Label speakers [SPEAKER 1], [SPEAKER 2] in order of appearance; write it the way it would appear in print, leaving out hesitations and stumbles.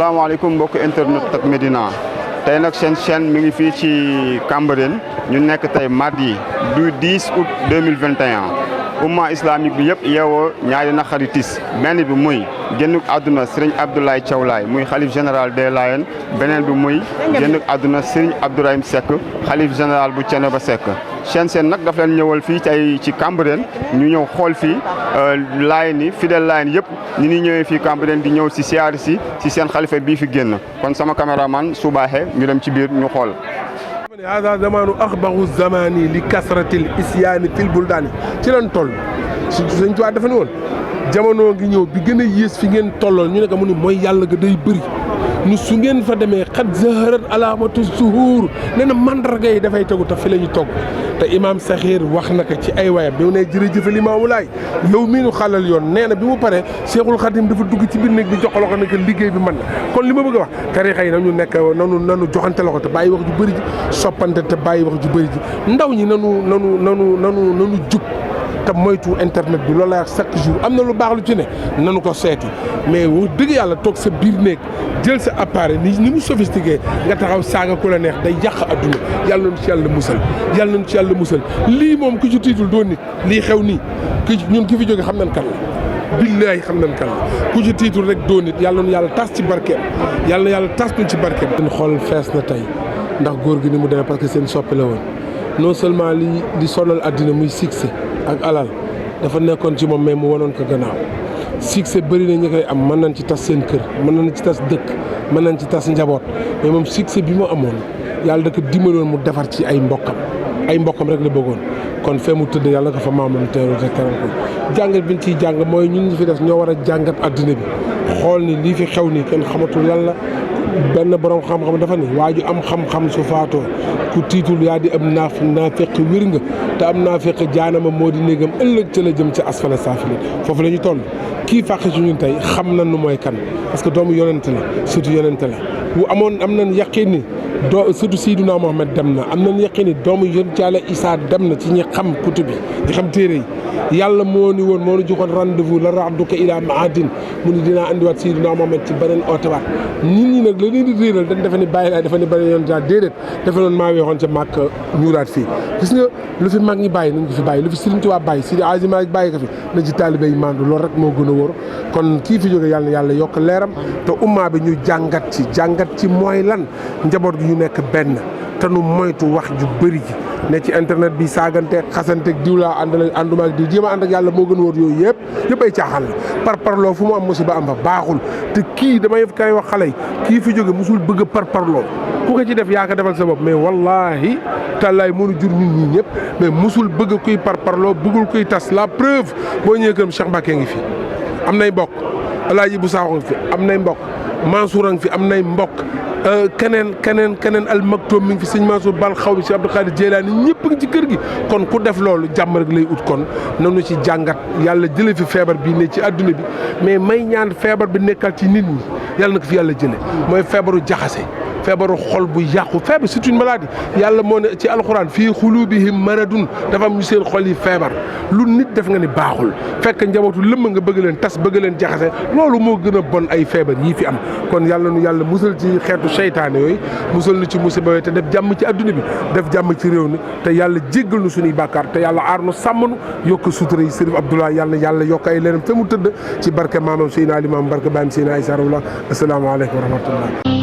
[SPEAKER 1] salaamaaleykum mbokk internet Tak Médina tey nag seen chaîne mi ngi fii ci Cambérène ñu nekk tey mardi du 10 août 2021 umma islamique bi yëpp yeewoo ñaari naqari tiis benn bi muy génnuk àdduna Serigne Abdoulaye Thiaw Laye muy xalif général des Layènes beneen bi muy génnuk àdduna Serigne Abdourahim Seck xalif général bu Thiénaba Seck chaîne seen nag daf leen ñëwal fii tey ci Cambérène ñu ñëw xool fii Layène yi fidèle Layène yëpp ñi ni ñëwee fii Cambérène di ñëw si siyaar si seen xalifa bii fi génn kon sama caméraman Soubaaxe ñu dem ci biir ñu xool.
[SPEAKER 2] hada zamanu axbaru zamani li kasratil isyaani fil buldaani ci leen toll Sëñ Tuubaa dafa ne woon jamono ngi ñëw bi gën a yées fi ngeen tollool ñu ne ko mu ni mooy yàlla ga day bëri nu su ngeen fa demee xat zaharat alaamatu zuhur nee na mandarga yi dafay tegu te fi la ñu togg te imaam Saxiir wax na ko ci ay wayam bi mu ne jërëjëf Limaamu Laay yow mii nu xalal yoon nee na bi mu paree Seexul Xadim dafa dugg ci biir néeg bi jox loxo ne que liggéey bi mën na kon li ma bëgg a wax tariixa yi nañu nekk nanu joxante loxo te bàyyi wax ju bëri ji soppante te bàyyi wax ju bëri ji ndaw ñi nanu jub te moytu internet bi loolu lay wax chaque jour am na lu baax lu ci ne nanu ko seeti mais wax dëgg yàlla toog sa biir néeg jël sa appareil ni mu sophistiqué nga taxaw saaga ku la neex day yàq adduna yàlla nañu ci yàlla musal yàlla nañu ci yàlla musal lii moom ku ci tiitul doo nit lii xew nii ñun ki fi jóge xam nañ kan la billaahi xam nañ kan la ku ci tiitul rek doo nit yàlla nañu yàlla tas ci barkeem yàlla na yàlla tas ñu ci barkeem. seen xol fees na tey ndax góor gi ni mu demee parce que seen soppe la woon non seulement li sonal addina muy succès ak alal dafa nekkoon ci moom mais mu wanoon ko gannaaw succès bëri na ñi koy am mën nañ ci tas seen kër mën nañ ci tas dëkk mën nañ ci tas njaboot mais moom succès bi mu amoon yàlla da ko dimbaloon mu defar ci ay mbokkam rek la bëggoon kon fee mu tëdd yàlla nga fa maamam teeru te teral ko jàngat bi ñu ciy jàng mooy ñun ñi fi des ñoo war a jàngat addina bi xool ni lii fi xew nii kenn xamatul lan la benn borom xam-xam dafa ni waa ju am xam-xam su faatoo ku tiitul yaa di am naafeq wér nga te am naafeq jaanama moo di néegam ëllëg ca la jëm ca asfala saafili foofu la ñu toll kii fàq ci ñun tey xam nañ nu mooy kan parce que doomu yonente la surtout yonente la bu amoon am nañ yaqin ni surtout Seydina Mohamed dem na am nañ yaqin ni doomu yonent Yàlla Isaa dem na ci ñi xam kutub bi ñi xam téere yi yàlla moo ni woon moo ñu joxoon rendez-vous la raduka ila maadin mu ni dinaa andiwaat Seydina Mohamed ci beneen ootewaat nit ñi nag la leen di réeral dañ defe ni bàyyi laay dafa ni beneen yoon daal déedéet defe noonu maa weexoon ca màkk ñuuraat fii gis nga lu fi mag ñi bàyyi nañ ko fi bàyyi lu fi Sëriñ Tuubaa bàyyi Seydi Hadji Malick bàyyi ko fi na ci taalibe yi mandu loolu rek moo gën a wóor kon kii fi jóge yàlla na yàlla yokk leeram te umma bi ñu jàngat ci mooy lan njaboot gi ñu nekk benn te nu moytu wax ju bëri ji ne ci internet bi saagante xasante diw laa ànduma ak diw jéem a ànd ak yàlla moo gën a wóor yooyu yëpp ay caaxaan la parloo fu mu am musiba am fa baaxul te kii damay kay wax xale yi kii fi jóge musul bëgg a parloo ku ko ci def yaa ko defal sa bopp mais wallahi tàllaay mënu jur nit ñi ñëpp mais musul bëgg kuy parloo bëggul kuy tas la preuve boo ñëwee këram Cheikh Mbacké ngi fi am nay mbokk Alaaji bu Saaxo ngi fi am nay mbokk Mansour a ngi fi am nay mbokk keneen al maktoum mi ngi fi sëñ Mansour bal xaw bi si Abdou Khadir Jeylaani ñëpp ngi ci kër gi kon ku def loolu jàmm rek lay ut kon nanu ci jàngat yàlla jële fi feebar bi ne ci adduna bi mais may ñaan feebar bi nekkal ci nit ñi yàlla na ko fi yàlla jële mooy feebaru jaxase feebaru xol bu yàqu feebar c'est une maladie yàlla moo ne ci alxuraan fii xulubihim maradun dafa am ñu seen xol yi feebar lu nit def nga ni baaxul fekk njabootu lëmm nga bëgg leen tas bëgg leen jaxase loolu moo gën a bon ay feebar yii fi am kon yàlla nu yàlla musal ci xeetu seytaane yooyu musal nu ci musiba yooyu te def jàmm ci adduna bi def jàmm ci réew mi te yàlla jéggal nu suñuy bàkkaar te yàlla aar nu sàmm nu yokk sutura yi Sërif Abdoulaye yàlla yokk ay leenam te mu tëdd ci barke maamam Seydina Limaamu barke baayam Seydina Isaa Rouhou Lahi asalaamaaleykum wa rahmatullah